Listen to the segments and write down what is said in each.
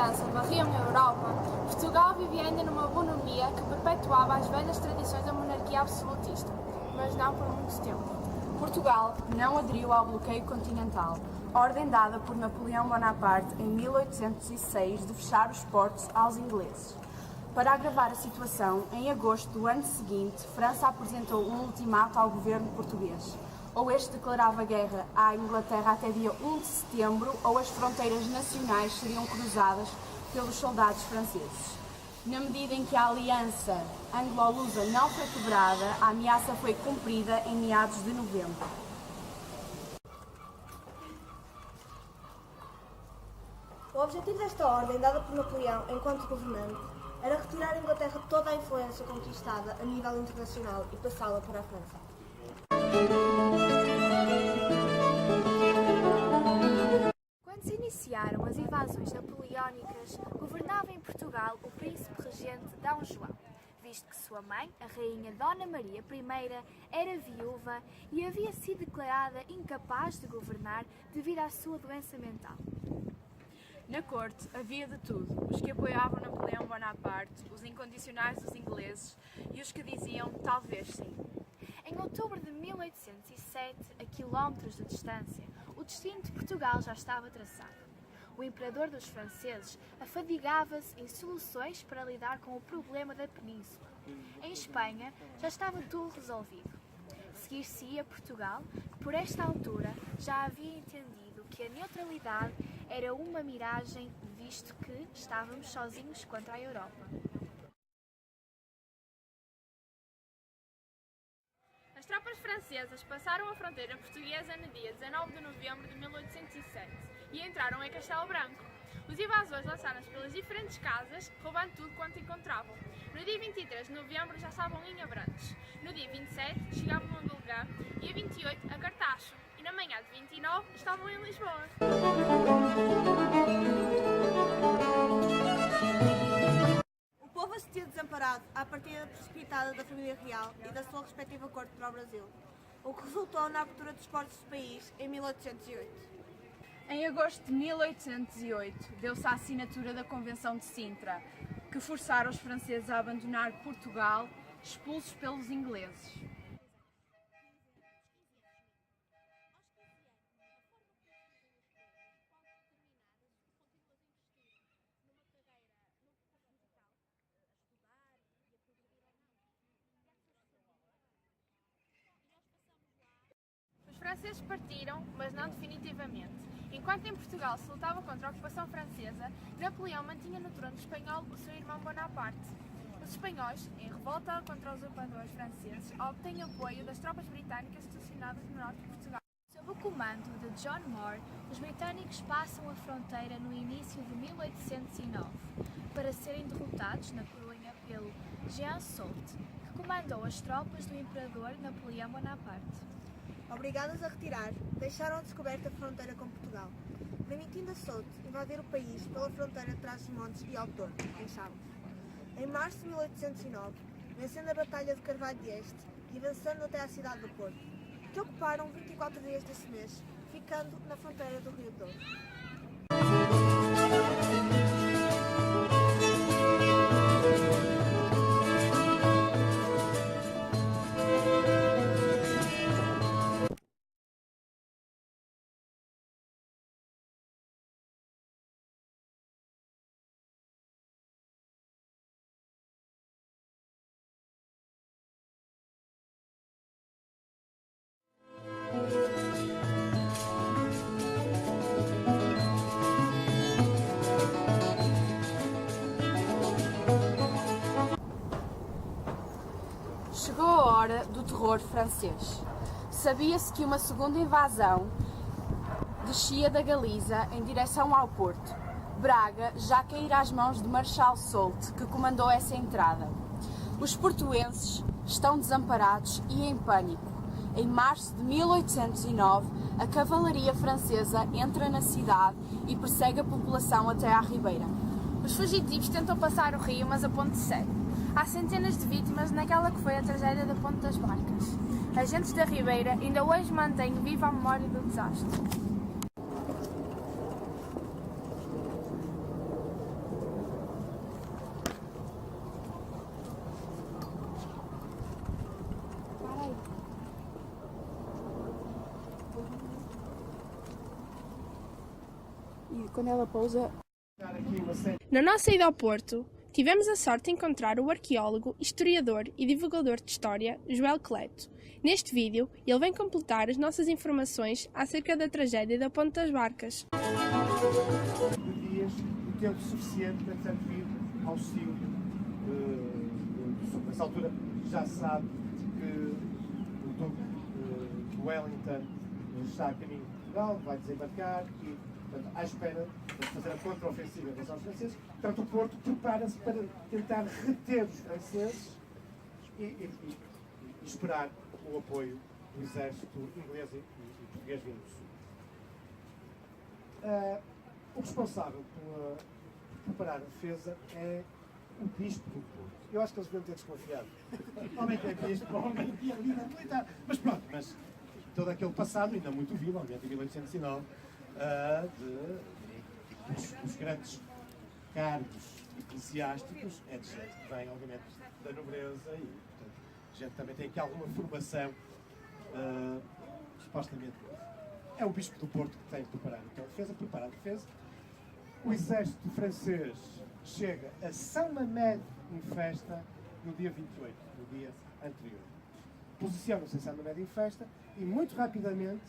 França varriam a Europa, Portugal vivia ainda numa bonomia que perpetuava as velhas tradições da monarquia absolutista, mas não por muito tempo. Portugal não aderiu ao bloqueio continental, ordem dada por Napoleão Bonaparte em 1806 de fechar os portos aos ingleses. Para agravar a situação, em agosto do ano seguinte, França apresentou um ultimato ao governo português. Ou este declarava guerra à Inglaterra até dia 1 de setembro, ou as fronteiras nacionais seriam cruzadas pelos soldados franceses. Na medida em que a aliança anglo-lusa não foi quebrada, a ameaça foi cumprida em meados de novembro. O objetivo desta ordem, dada por Napoleão enquanto governante, era retirar à Inglaterra toda a influência conquistada a nível internacional e passá-la para a França. Quando se iniciaram as invasões napoleónicas, governava em Portugal o príncipe regente D. João, visto que sua mãe, a rainha Dona Maria I, era viúva e havia sido declarada incapaz de governar devido à sua doença mental. Na corte havia de tudo, os que apoiavam Napoleão Bonaparte, os incondicionais dos ingleses e os que diziam talvez sim. Em outubro de 1807, a quilómetros de distância, o destino de Portugal já estava traçado. O imperador dos franceses afadigava-se em soluções para lidar com o problema da península. Em Espanha, já estava tudo resolvido. Seguir-se-ia Portugal, que por esta altura já havia entendido que a neutralidade era uma miragem, visto que estávamos sozinhos contra a Europa. As tropas francesas passaram a fronteira portuguesa no dia 19 de novembro de 1807 e entraram em Castelo Branco. Os invasores lançaram-se pelas diferentes casas, roubando tudo quanto encontravam. No dia 23 de novembro já estavam em Abrantes. No dia 27 chegavam a Belgã e a 28 a Cartaxo. E na manhã de 29 estavam em Lisboa. O povo assistia desamparado à partida precipitada da família real e da sua respectiva corte para o Brasil, o que resultou na abertura dos portos do país em 1808. Em agosto de 1808, deu-se a assinatura da Convenção de Sintra, que forçaram os franceses a abandonar Portugal, expulsos pelos ingleses. Os franceses partiram, mas não definitivamente. Enquanto em Portugal se lutava contra a ocupação francesa, Napoleão mantinha no trono espanhol o seu irmão Bonaparte. Os espanhóis, em revolta contra os usurpadores franceses, obtêm apoio das tropas britânicas estacionadas no norte de Portugal. Sob o comando de John Moore, os britânicos passam a fronteira no início de 1809, para serem derrotados na Corunha pelo Jean Soult, que comandou as tropas do imperador Napoleão Bonaparte. Obrigadas a retirar, deixaram descoberta a fronteira com Portugal, permitindo a Soult invadir o país pela fronteira de Trás-os-Montes e ao Douro, em Chaves. Em março de 1809, vencendo a Batalha de Carvalho de Este e avançando até à cidade do Porto, que ocuparam 24 dias desse mês, ficando na fronteira do Rio Douro. Chegou a hora do terror francês. Sabia-se que uma segunda invasão descia da Galiza em direção ao Porto. Braga já caíra às mãos de Marechal Soult, que comandou essa entrada. Os portuenses estão desamparados e em pânico. Em março de 1809, a cavalaria francesa entra na cidade e persegue a população até à Ribeira. Os fugitivos tentam passar o rio, mas a ponte segue. Há centenas de vítimas naquela que foi a tragédia da Ponte das Barcas. Agentes da Ribeira ainda hoje mantêm viva a memória do desastre. quando ela pousa. Na nossa ida ao Porto, tivemos a sorte de encontrar o arqueólogo, historiador e divulgador de história Joel Cleto. Neste vídeo, ele vem completar as nossas informações acerca da tragédia da Ponte das Barcas. De dias, o tempo suficiente para servir auxílio do Sul. Nessa altura já se sabe que o Duque de Wellington está a caminho de Portugal, vai desembarcar e, portanto, à espera de fazer a contra-ofensiva em relação aos franceses. Portanto, o Porto prepara-se para tentar reter os franceses e esperar o apoio do exército inglês e português vindo do Sul. O responsável por preparar a defesa é o bispo do Porto. Eu acho que eles deviam ter desconfiado. Homem que é bispo, homem que é líder militar. Mas pronto, mas todo aquele passado, ainda muito vivo, obviamente em 1809, os grandes cargos eclesiásticos é de gente que vem, obviamente, da nobreza e, portanto, a gente também tem aqui alguma formação, supostamente. É o bispo do Porto que tem que preparar então a defesa, prepara a defesa. O exército francês chega a São Mamede em festa no dia 28, no dia anterior. Posiciona-se em São Mamede em festa e muito rapidamente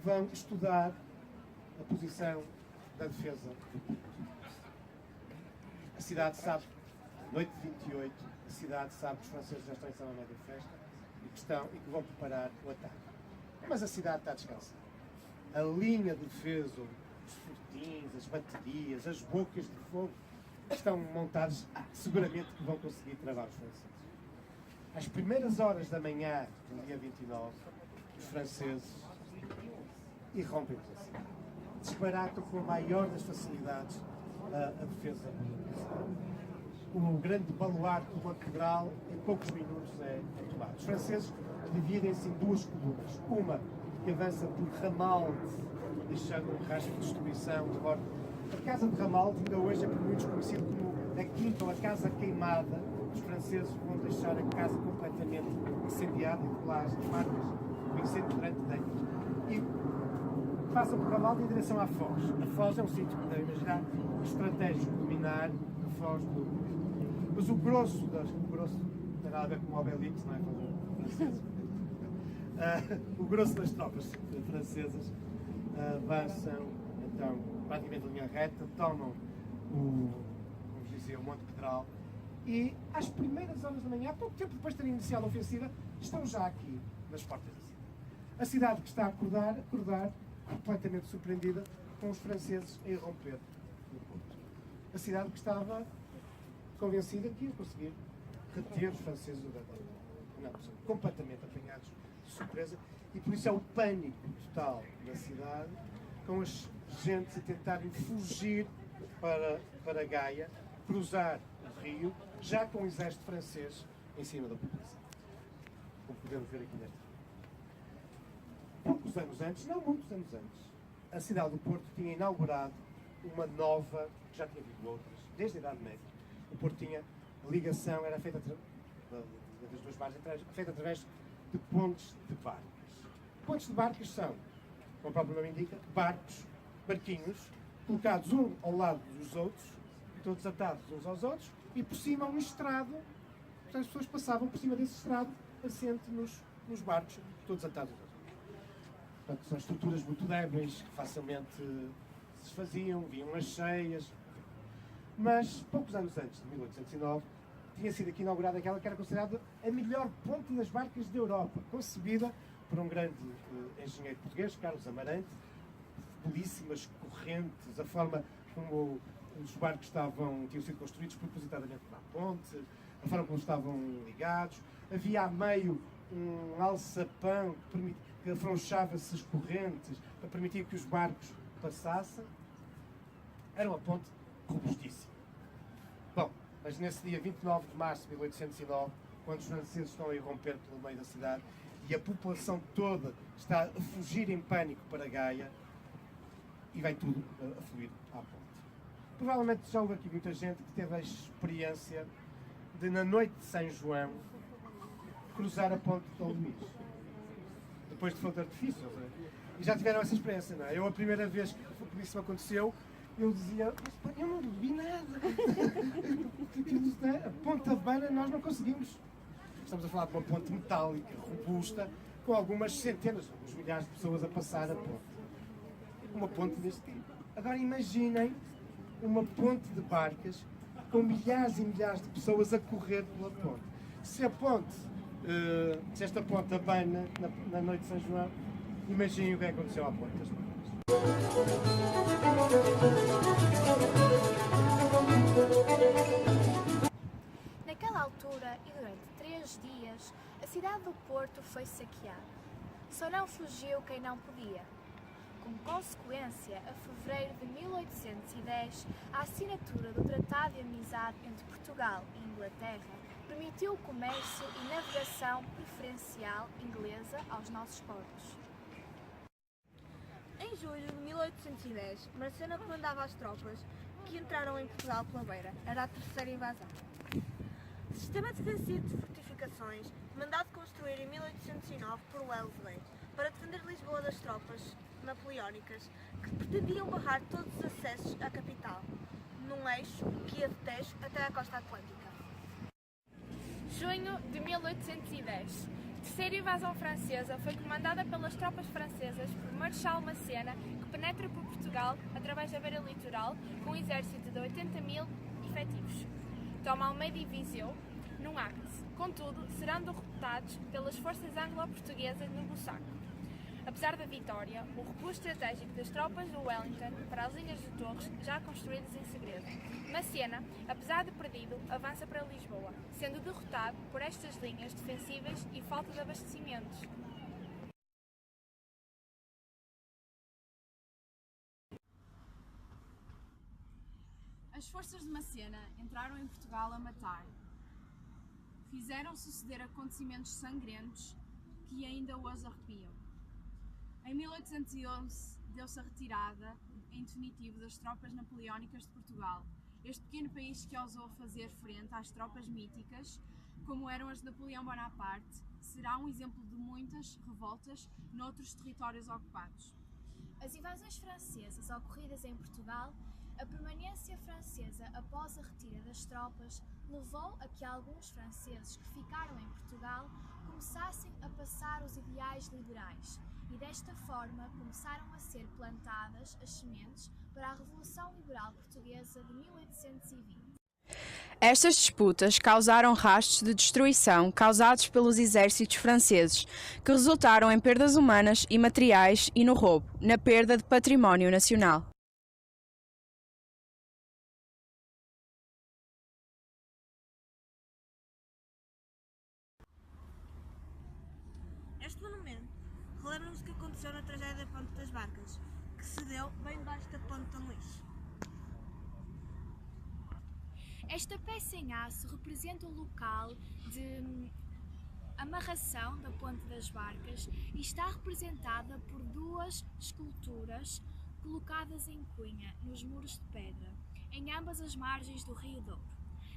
vão estudar a posição da defesa do Porto. A cidade sabe, noite de 28, a cidade sabe que os franceses já estão em São Mamede em festa e que vão preparar o ataque. Mas a cidade está descansada. A linha de defesa, os fortins, as baterias, as bocas de fogo estão montados, seguramente que vão conseguir travar os franceses. Às primeiras horas da manhã do dia 29, os franceses irrompem pela cidade. Desbaratam com a maior das facilidades a defesa. O grande baluarte do Catedral, em poucos minutos, é tomado. Os franceses dividem-se em duas colunas. Uma que avança por Ramalde, deixando um rastro de destruição, de morte. A Casa de Ramalde ainda hoje é por muitos conhecido como a Quinta ou a Casa Queimada. Os franceses vão deixar a casa completamente incendiada e lá as marcas do incêndio durante décadas. E passam por Ramalde em direção à Foz. A Foz é um sítio que devem imaginar estratégico de dominar a Foz do... Mas o grosso não tem nada a ver com o Obelix, não é? O grosso das tropas francesas avançam, então, praticamente em linha reta, tomam como dizia, o Monte Pedral e, às primeiras horas da manhã, pouco tempo depois de terem iniciado a ofensiva, estão já aqui nas portas da cidade. A cidade que está a acordar completamente surpreendida com os franceses a irromper no Porto. A cidade que estava convencida que ia conseguir reter os franceses da Guerra. Não, são completamente apanhados de surpresa e por isso é o pânico total da cidade, com as gentes a tentarem fugir para Gaia, cruzar o rio, já com o exército francês em cima da população. Como podemos ver aqui nesta. Poucos anos antes, não muitos anos antes, a cidade do Porto tinha inaugurado uma nova, que já tinha havido outras, desde a Idade Média. O Porto tinha ligação, era feita das duas margens, feita através de pontes de barcas. Pontes de barcas são, como o próprio nome indica, barquinhos, colocados um ao lado dos outros, todos atados uns aos outros, e por cima um estrado, portanto as pessoas passavam por cima desse estrado, assente nos barcos, todos atados uns aos outros. Portanto, são estruturas muito débeis, que facilmente se desfaziam, vinham as cheias. Mas, poucos anos antes, de 1809, tinha sido aqui inaugurada aquela que era considerada a melhor ponte das barcas da Europa, concebida por um grande engenheiro português, Carlos Amarante. Belíssimas correntes, a forma como os barcos tinham sido construídos propositadamente para a ponte, a forma como estavam ligados. Havia a meio um alçapão que afrouxava-se as correntes para permitir que os barcos passassem. Era uma ponte robustíssima. Bom, mas nesse dia 29 de março de 1809, quando os franceses estão a irromper pelo meio da cidade e a população toda está a fugir em pânico para Gaia, e vem tudo a fluir à ponte. Provavelmente já houve aqui muita gente que teve a experiência de, na noite de São João, cruzar a ponte de Dom Luís, depois de fogo de artifício. E já tiveram essa experiência, não é? Eu, a primeira vez que isso me aconteceu, Eu dizia, mas pá, eu não vi nada. A ponte Havana nós não conseguimos. Estamos a falar de uma ponte metálica, robusta, com algumas centenas, uns milhares de pessoas a passar a ponte. Uma ponte deste tipo. Agora imaginem uma ponte de barcas com milhares e milhares de pessoas a correr pela ponte. Se a ponte, se esta ponte abana na noite de São João, imaginem o que aconteceu à ponte das barcas. Naquela altura e durante 3 dias, a cidade do Porto foi saqueada. Só não fugiu quem não podia. Como consequência, a fevereiro de 1810, a assinatura do Tratado de Amizade entre Portugal e Inglaterra permitiu o comércio e navegação preferencial inglesa aos nossos portos. Em julho de 1810, Marcena comandava as tropas que entraram em Portugal pela Beira. Era a terceira invasão. Sistema defensivo de fortificações, mandado construir em 1809 por Wellesley, para defender Lisboa das tropas napoleónicas que pretendiam barrar todos os acessos à capital, num eixo que ia de Tejo até à costa atlântica. Junho de 1810. A terceira invasão francesa foi comandada pelas tropas francesas por Marechal Massena, que penetra por Portugal através da beira litoral com um exército de 80.000 efetivos. Toma Almeida e Viseu, num Acre. Contudo, serão derrotados pelas forças anglo-portuguesas no Bussaco. Apesar da vitória, o repouso estratégico das tropas do Wellington para as linhas de Torres, já construídas em segredo. Massena, apesar de perdido, avança para Lisboa, sendo derrotado por estas linhas defensivas e falta de abastecimentos. As forças de Massena entraram em Portugal a matar. Fizeram suceder acontecimentos sangrentos que ainda hoje arrepiam. Em 1811 deu-se a retirada, em definitivo, das tropas napoleónicas de Portugal. Este pequeno país que ousou fazer frente às tropas míticas, como eram as de Napoleão Bonaparte, será um exemplo de muitas revoltas noutros territórios ocupados. As invasões francesas ocorridas em Portugal, a permanência francesa após a retira das tropas, levou a que alguns franceses que ficaram em Portugal começassem a passar os ideais liberais e desta forma começaram a ser plantadas as sementes para a Revolução Liberal Portuguesa de 1820. Estas disputas causaram rastros de destruição causados pelos exércitos franceses, que resultaram em perdas humanas e materiais e no roubo, na perda de património nacional. Este monumento relembra-nos o que aconteceu na tragédia da Ponte das Barcas, que se deu bem debaixo da Ponte de Luís. Esta peça em aço representa o local de amarração da Ponte das Barcas e está representada por 2 esculturas colocadas em cunha nos muros de pedra, em ambas as margens do Rio Douro.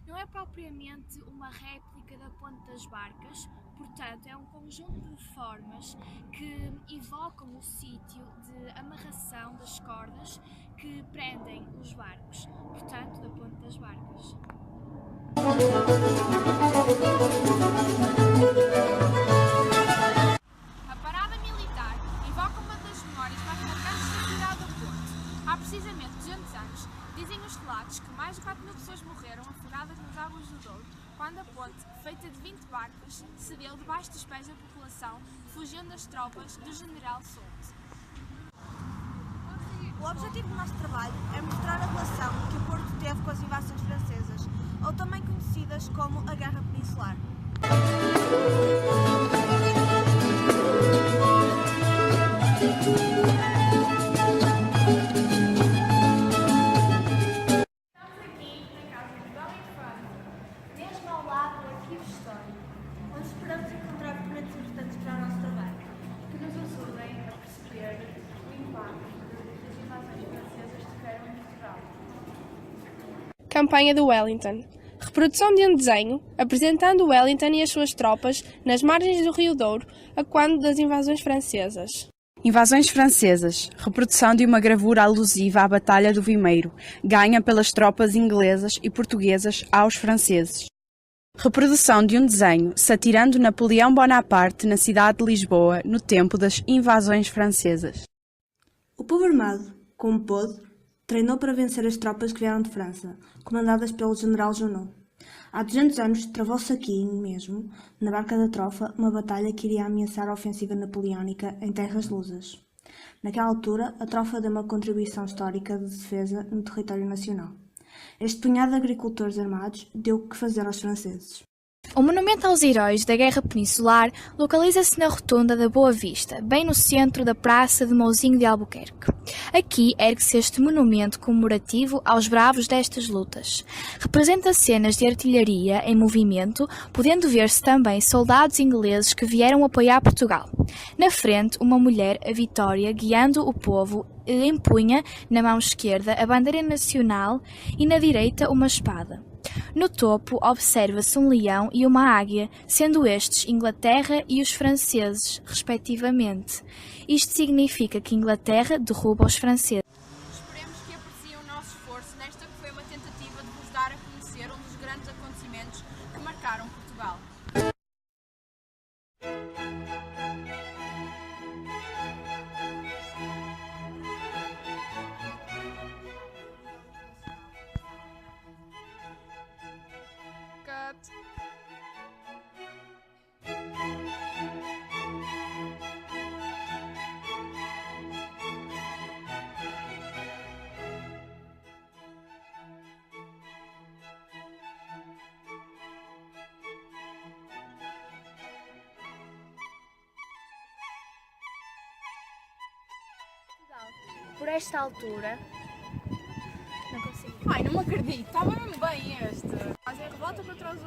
Não é propriamente uma réplica da Ponte das Barcas, portanto é um conjunto de formas que evocam o sítio de amarração das cordas que prendem os barcos, portanto da Ponte das Barcas. A parada militar evoca uma das memórias mais marcantes da cidade do Porto. Há precisamente 200 anos, dizem os relatos que mais de 4.000 pessoas morreram afogadas nas águas do Douro, quando a ponte, feita de 20 barcos, cedeu debaixo dos pés da população, fugindo das tropas do general Soult. O objetivo do nosso trabalho é mostrar a relação que o Porto teve com as invasões francesas, ou também conhecidas como a Guerra Peninsular. Estamos aqui na casa do Dom Infante, Mesmo ao lado do arquivo histórico, onde esperamos encontrar documentos importantes para o nosso trabalho. Que nos ajudem a perceber o impacto que as invasões francesas tiveram em Portugal. Campanha do Wellington. Reprodução de um desenho apresentando Wellington e as suas tropas nas margens do Rio Douro a quando das invasões francesas. Invasões francesas. Reprodução de uma gravura alusiva à Batalha do Vimeiro, ganha pelas tropas inglesas e portuguesas aos franceses. Reprodução de um desenho satirando Napoleão Bonaparte na cidade de Lisboa no tempo das invasões francesas. O povo armado, como pôde, treinou para vencer as tropas que vieram de França, comandadas pelo general Junot. Há 200 anos travou-se aqui mesmo, na Barca da Trofa, uma batalha que iria ameaçar a ofensiva napoleónica em terras lusas. Naquela altura, a Trofa deu uma contribuição histórica de defesa no território nacional. Este punhado de agricultores armados deu o que fazer aos franceses. O monumento aos heróis da Guerra Peninsular localiza-se na Rotunda da Boa Vista, bem no centro da Praça de Mouzinho de Albuquerque. Aqui ergue-se este monumento comemorativo aos bravos destas lutas. Representa cenas de artilharia em movimento, podendo ver-se também soldados ingleses que vieram apoiar Portugal. Na frente, uma mulher, a Vitória, guiando o povo, empunha na mão esquerda a bandeira nacional e na direita uma espada. No topo observa-se um leão e uma águia, sendo estes Inglaterra e os franceses, respectivamente. Isto significa que Inglaterra derruba os franceses. Esperemos que apreciem o nosso esforço nesta que foi uma tentativa de vos dar a conhecer um dos grandes acontecimentos que marcaram Portugal. Cut. Por esta altura, não consigo. Ai, não me acredito, estava mesmo bem este. Fazem revolta contra os